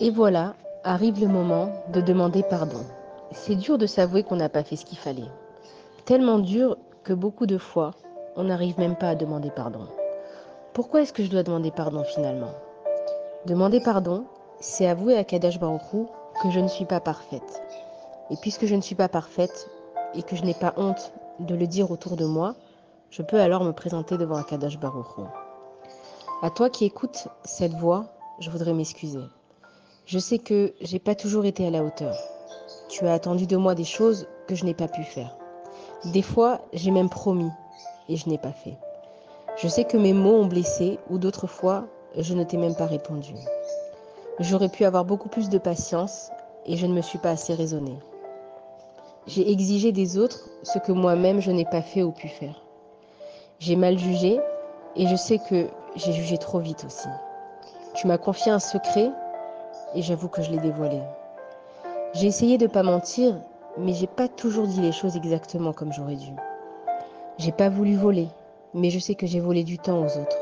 Et voilà, arrive le moment de demander pardon. C'est dur de s'avouer qu'on n'a pas fait ce qu'il fallait. Tellement dur que beaucoup de fois, on n'arrive même pas à demander pardon. Pourquoi est-ce que je dois demander pardon finalement? Demander pardon, c'est avouer à Kadash Baruch Hu que je ne suis pas parfaite. Et puisque je ne suis pas parfaite et que je n'ai pas honte de le dire autour de moi, je peux alors me présenter devant Kadash Baruch Hu. À toi qui écoutes cette voix, je voudrais m'excuser. Je sais que j'ai pas toujours été à la hauteur. Tu as attendu de moi des choses que je n'ai pas pu faire. Des fois, j'ai même promis et je n'ai pas fait. Je sais que mes mots ont blessé ou d'autres fois, je ne t'ai même pas répondu. J'aurais pu avoir beaucoup plus de patience et je ne me suis pas assez raisonnée. J'ai exigé des autres ce que moi-même je n'ai pas fait ou pu faire. J'ai mal jugé et je sais que j'ai jugé trop vite aussi. Tu m'as confié un secret et j'avoue que je l'ai dévoilé. J'ai essayé de ne pas mentir, mais j'ai pas toujours dit les choses exactement comme j'aurais dû. J'ai pas voulu voler, mais je sais que j'ai volé du temps aux autres.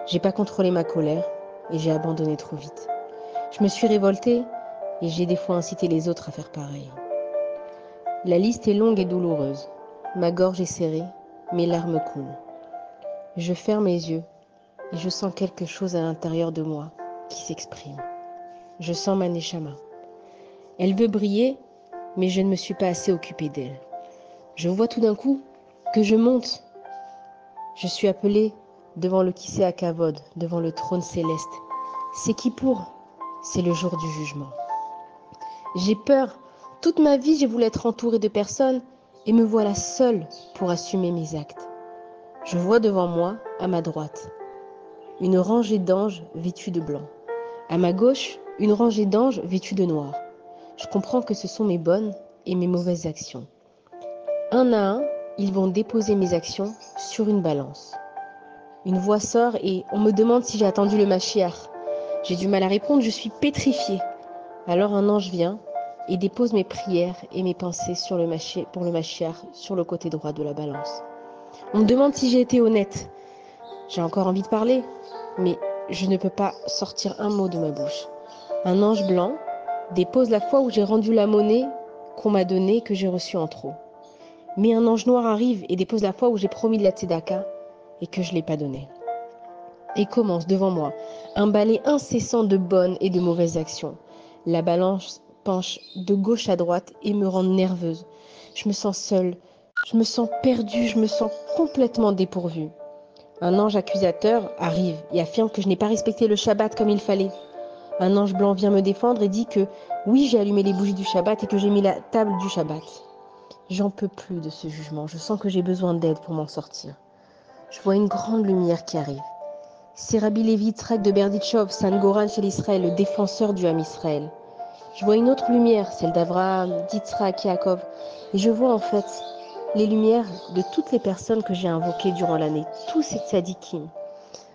J'ai pas contrôlé ma colère et j'ai abandonné trop vite. Je me suis révoltée et j'ai des fois incité les autres à faire pareil. La liste est longue et douloureuse. Ma gorge est serrée, mes larmes coulent. Je ferme les yeux et je sens quelque chose à l'intérieur de moi qui s'exprime. Je sens ma neshama. Elle veut briller, mais je ne me suis pas assez occupée d'elle. Je vois tout d'un coup que je monte. Je suis appelée devant le Kisei Hakavod, devant le trône céleste. C'est qui pour? C'est le jour du jugement. J'ai peur. Toute ma vie, j'ai voulu être entourée de personnes et me voilà seule pour assumer mes actes. Je vois devant moi, à ma droite, une rangée d'anges vêtus de blanc. À ma gauche, une rangée d'anges vêtus de noir. Je comprends que ce sont mes bonnes et mes mauvaises actions. Un à un, ils vont déposer mes actions sur une balance. Une voix sort et on me demande si j'ai attendu le Mashiach. J'ai du mal à répondre, je suis pétrifiée. Alors un ange vient et dépose mes prières et mes pensées pour le Mashiach sur le côté droit de la balance. On me demande si j'ai été honnête. J'ai encore envie de parler, mais je ne peux pas sortir un mot de ma bouche. Un ange blanc dépose la fois où j'ai rendu la monnaie qu'on m'a donnée et que j'ai reçue en trop. Mais un ange noir arrive et dépose la fois où j'ai promis de la tzedaka et que je ne l'ai pas donnée. Et commence devant moi un balai incessant de bonnes et de mauvaises actions. La balance penche de gauche à droite et me rend nerveuse. Je me sens seule, je me sens perdue, je me sens complètement dépourvue. Un ange accusateur arrive et affirme que je n'ai pas respecté le Shabbat comme il fallait. Un ange blanc vient me défendre et dit que oui, j'ai allumé les bougies du Shabbat et que j'ai mis la table du Shabbat. J'en peux plus de ce jugement, je sens que j'ai besoin d'aide pour m'en sortir. Je vois une grande lumière qui arrive. C'est Rabbi Levi Yitzhak de Berditchov, San Goran chez l'Israël, le défenseur du Ham Israël. Je vois une autre lumière, celle d'Abraham, d'Yitzhak, Yaakov. Et je vois en fait les lumières de toutes les personnes que j'ai invoquées durant l'année, tous ces tzadikim.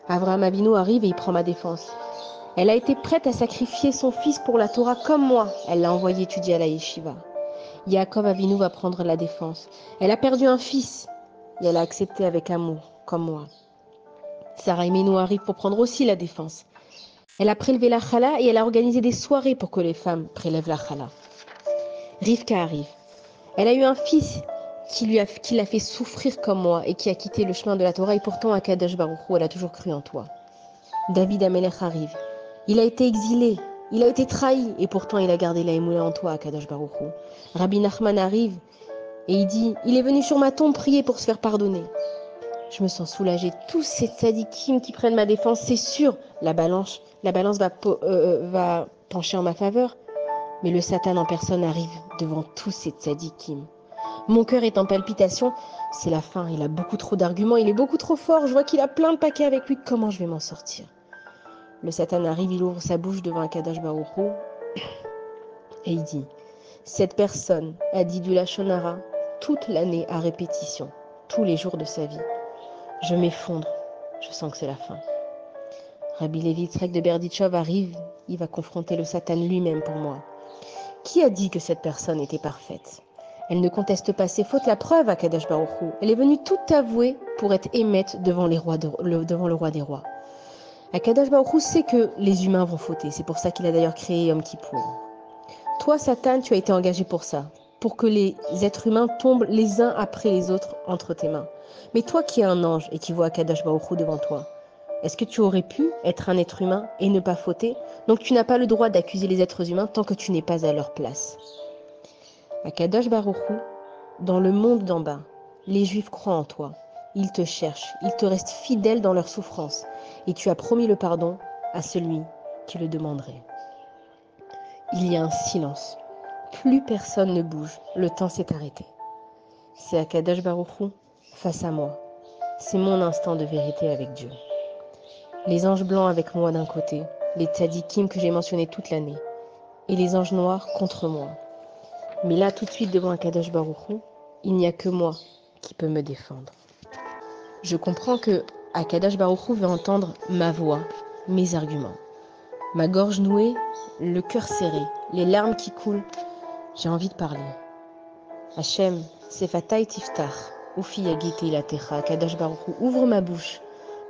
Abraham Avinu arrive et il prend ma défense. Elle a été prête à sacrifier son fils pour la Torah comme moi. Elle l'a envoyé étudier à la yeshiva. Yaakov Avinu va prendre la défense. Elle a perdu un fils et elle a accepté avec amour, comme moi. Sarah Imenu arrive pour prendre aussi la défense. Elle a prélevé la chala et elle a organisé des soirées pour que les femmes prélèvent la chala. Rivka arrive. Elle a eu un fils qui l'a fait souffrir comme moi et qui a quitté le chemin de la Torah et pourtant à Kadosh Baruch Hu, elle a toujours cru en toi. David Amelech arrive. Il a été exilé, il a été trahi et pourtant il a gardé la émoula en toi à Kadosh Baruch Hu. Rabbi Nachman arrive et il dit « Il est venu sur ma tombe prier pour se faire pardonner ». Je me sens soulagée. Tous ces tzadikim qui prennent ma défense, c'est sûr, la balance va pencher en ma faveur. Mais le Satan en personne arrive devant tous ces tzadikim. Mon cœur est en palpitation. C'est la fin. Il a beaucoup trop d'arguments. Il est beaucoup trop fort. Je vois qu'il a plein de paquets avec lui. Comment je vais m'en sortir? Le Satan arrive. Il ouvre sa bouche devant un Kadosh Baruch Hu et il dit « Cette personne a dit du Lachon Hara toute l'année à répétition, tous les jours de sa vie. Je m'effondre. Je sens que c'est la fin. » Rabbi Levi Yitzhak de Berditchov arrive. Il va confronter le Satan lui-même pour moi. Qui a dit que cette personne était parfaite? Elle ne conteste pas ses fautes, la preuve à Kadosh Baruch Hu. Elle est venue tout avouer pour être émette devant le roi des rois. Akadosh Baruch Hu sait que les humains vont fauter. C'est pour ça qu'il a d'ailleurs créé Yom Kippour. Toi, Satan, tu as été engagé pour ça, pour que les êtres humains tombent les uns après les autres entre tes mains. Mais toi qui es un ange et qui vois Akadosh Baruch Hu devant toi, est-ce que tu aurais pu être un être humain et ne pas fauter? Donc tu n'as pas le droit d'accuser les êtres humains tant que tu n'es pas à leur place. Akadosh Baruch Hu, dans le monde d'en bas, les Juifs croient en toi. Ils te cherchent, ils te restent fidèles dans leur souffrance. Et tu as promis le pardon à celui qui le demanderait. Il y a un silence. Plus personne ne bouge. Le temps s'est arrêté. C'est Akadosh Baruch Hu face à moi. C'est mon instant de vérité avec Dieu. Les anges blancs avec moi d'un côté, les tzadikim que j'ai mentionnés toute l'année, et les anges noirs contre moi. Mais là, tout de suite, devant Akadosh Baruch Hu, il n'y a que moi qui peux me défendre. Je comprends que Akadosh Baruch Hu veut entendre ma voix, mes arguments. Ma gorge nouée, le cœur serré, les larmes qui coulent, j'ai envie de parler. Hachem, Sefatai Tiftach, Ufi Yagite Ilatecha, Akadosh Baruch Hu, ouvre ma bouche,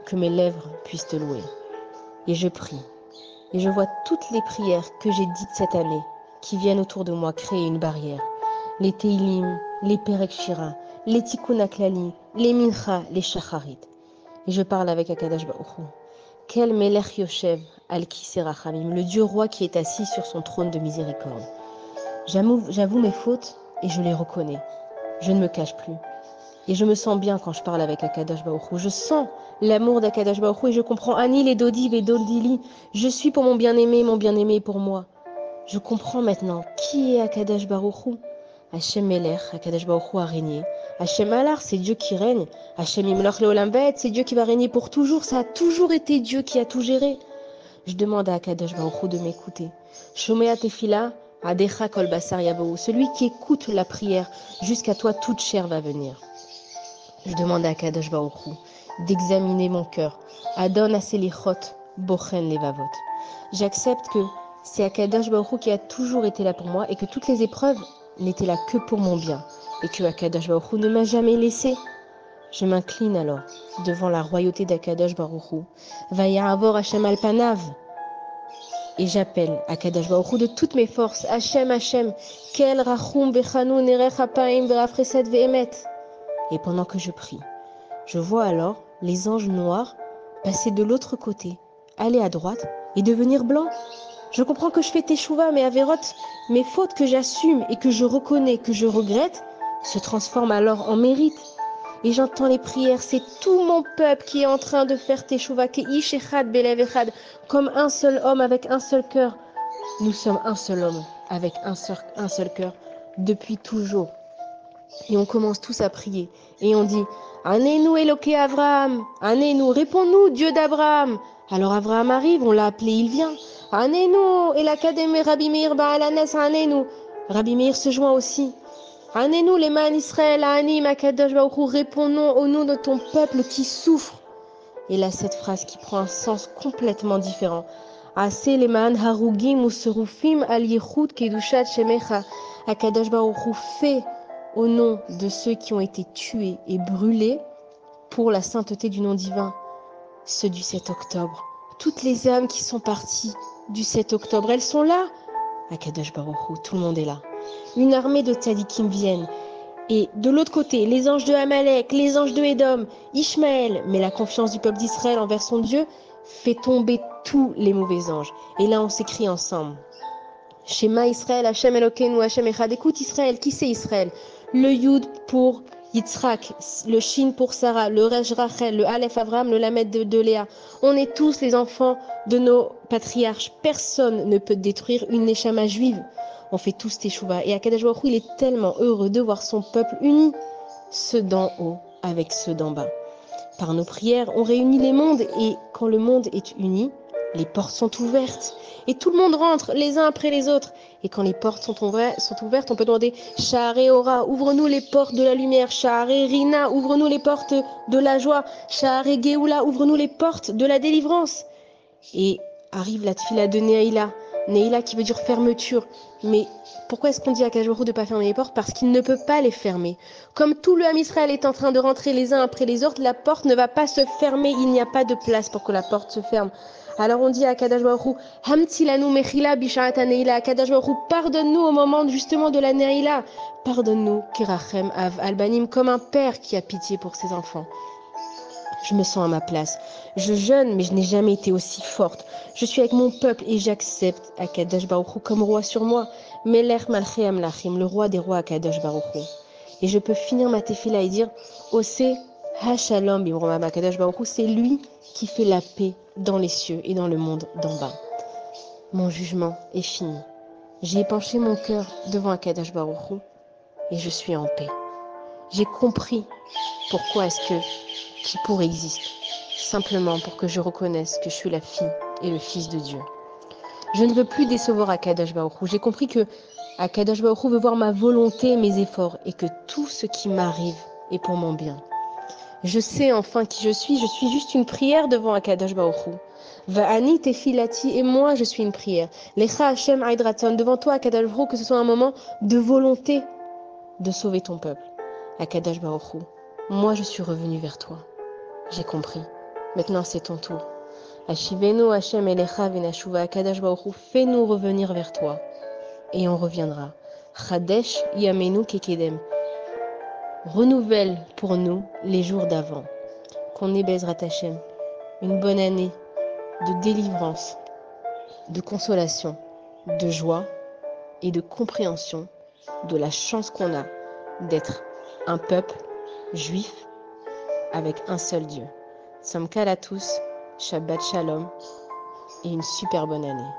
que mes lèvres puissent te louer. Et je prie. Et je vois toutes les prières que j'ai dites cette année, qui viennent autour de moi créer une barrière. Les Teilim, les Perek Shira, les Tikkun HaKlali, les Mincha, les Shacharit. Et je parle avec Akadosh Baruch Hu. Quel Melech Yoshev al Kisei Rachamim, le Dieu roi qui est assis sur son trône de miséricorde. J'avoue mes fautes et je les reconnais. Je ne me cache plus. Et je me sens bien quand je parle avec Akadosh Baruch Hu. Je sens l'amour d'Akadosh Baruch Hu et je comprends Ani les Dodiv et Dodili. Je suis pour mon bien-aimé est pour moi. Je comprends maintenant qui est Akadosh Baruch Hu. Hachem Melech, Akadosh Baruch Hu a régné. Hachem Alar, c'est Dieu qui règne. Hachem Imloch Leolam Vaed, c'est Dieu qui va régner pour toujours. Ça a toujours été Dieu qui a tout géré. Je demande à Akadosh Baruch Hu de m'écouter. Shomea Tefila, Adecha Kol Basar Yabou. Celui qui écoute la prière, jusqu'à toi toute chair va venir. Je demande à Akadosh Baruch Hu d'examiner mon cœur. Adon Aselichot, Bochen Levavot. J'accepte que c'est Akadosh Baruch Hu qui a toujours été là pour moi et que toutes les épreuves n'étaient là que pour mon bien et que Akadosh Baruch Hu ne m'a jamais laissé. Je m'incline alors devant la royauté d'Akadosh Baruch Hu. Vaya'avor Hashem Alpanav. Et j'appelle Akadosh Baruch Hu de toutes mes forces. Hashem, Hashem, Kel Rachum Vechanu Nerech Hapaim Verafresed Ve'emet. Et pendant que je prie, je vois alors les anges noirs passer de l'autre côté, aller à droite et devenir blancs. Je comprends que je fais teshuva, mais Averot, mes fautes que j'assume et que je reconnais, que je regrette, se transforment alors en mérite. Et j'entends les prières, c'est tout mon peuple qui est en train de faire teshuva, Keish Echad Belev Echad, comme un seul homme avec un seul cœur. Nous sommes un seul homme avec un seul cœur depuis toujours. Et on commence tous à prier. Et on dit, Anenu Eloké Abraham, Anenu, réponds-nous, Dieu d'Abraham. Alors Abraham arrive, on l'a appelé, il vient. Anenu, et l'Académie Rabbi Meir Baalanes, Anenu. Rabbi Meir se joint aussi. Anenu, les man Israël, Anim, Akadosh Baruch Hu, réponds-nous au nom de ton peuple qui souffre. Et là, cette phrase qui prend un sens complètement différent. Ase les man harugim ou serufim al yichud kedushat shemecha. Akadosh Baruch Hu fait au nom de ceux qui ont été tués et brûlés pour la sainteté du nom divin, ceux du 7 octobre. Toutes les âmes qui sont parties du 7 octobre, elles sont là. Akadosh Baruch Hu, tout le monde est là. Une armée de tzadikim viennent. Et de l'autre côté, les anges de Amalek, les anges de Édom, Ishmaël. Mais la confiance du peuple d'Israël envers son Dieu fait tomber tous les mauvais anges. Et là, on s'écrie ensemble. Shema Israël, Hashem Elokeinu, Hashem Echad. Écoute Israël, qui c'est Israël? Le Yud pour Yitzhak, le Shin pour Sarah, le Resh Rachel, le Aleph Abraham, le Lamed de Léa. On est tous les enfants de nos patriarches. Personne ne peut détruire une Neshama juive. On fait tous teshuva. Et Akadosh Baruch Hu, il est tellement heureux de voir son peuple uni, ceux d'en haut avec ceux d'en bas. Par nos prières, on réunit les mondes et quand le monde est uni, les portes sont ouvertes et tout le monde rentre les uns après les autres. Et quand les portes sont ouvertes, on peut demander Sha'arei Ora, ouvre-nous les portes de la lumière. Sha'arei Rina, ouvre-nous les portes de la joie. Sha'arei Geoula, ouvre-nous les portes de la délivrance. Et arrive la tfila de Neaïla. Neila qui veut dire fermeture. Mais pourquoi est-ce qu'on dit à Akadosh Baruch Hu de ne pas fermer les portes? Parce qu'il ne peut pas les fermer. Comme tout le Ham Israël est en train de rentrer les uns après les autres, la porte ne va pas se fermer. Il n'y a pas de place pour que la porte se ferme. Alors on dit à Akadosh Baruch Hu, Hamtilanu mechila bisha'at neila. Akadosh Baruch Hu, pardonne-nous au moment justement de la Neila. Pardonne-nous, Kirachem Av Albanim, comme un père qui a pitié pour ses enfants. Je me sens à ma place. Je jeûne, mais je n'ai jamais été aussi forte. Je suis avec mon peuple et j'accepte Akadosh Baruch Hu comme roi sur moi. Melech Malchei Amlachim, le roi des rois Akadosh Baruch Hu. Et je peux finir ma tefila et dire Ose Hashalom Bimromam Akadosh Baruch Hu, c'est lui qui fait la paix dans les cieux et dans le monde d'en bas. Mon jugement est fini. J'ai épanché mon cœur devant Akadosh Baruch Hu et je suis en paix. J'ai compris pourquoi est-ce que Kippour existe, simplement pour que je reconnaisse que je suis la fille et le fils de Dieu. Je ne veux plus décevoir Akadosh Baruch Hu. J'ai compris que Akadosh Baruch Hu veut voir ma volonté et mes efforts et que tout ce qui m'arrive est pour mon bien. Je sais enfin qui je suis juste une prière devant Akadosh Baruch Hu. Va'ani tefilati, et moi je suis une prière. Lecha Hashem Aidraton, devant toi Akadosh Baruch Hu, que ce soit un moment de volonté de sauver ton peuple. Akadosh Baruch Hu, moi je suis revenu vers toi. J'ai compris. Maintenant c'est ton tour. Ashivenu Hashem Elecha Venashuva, Akadosh Baruch Hu, fais-nous revenir vers toi et on reviendra. Chadesh Yamenu Kekedem, renouvelle pour nous les jours d'avant. Qu'on ait Bezrat Hashem, une bonne année de délivrance, de consolation, de joie et de compréhension de la chance qu'on a d'être un peuple juif avec un seul Dieu. Samkal à tous, Shabbat Shalom et une super bonne année.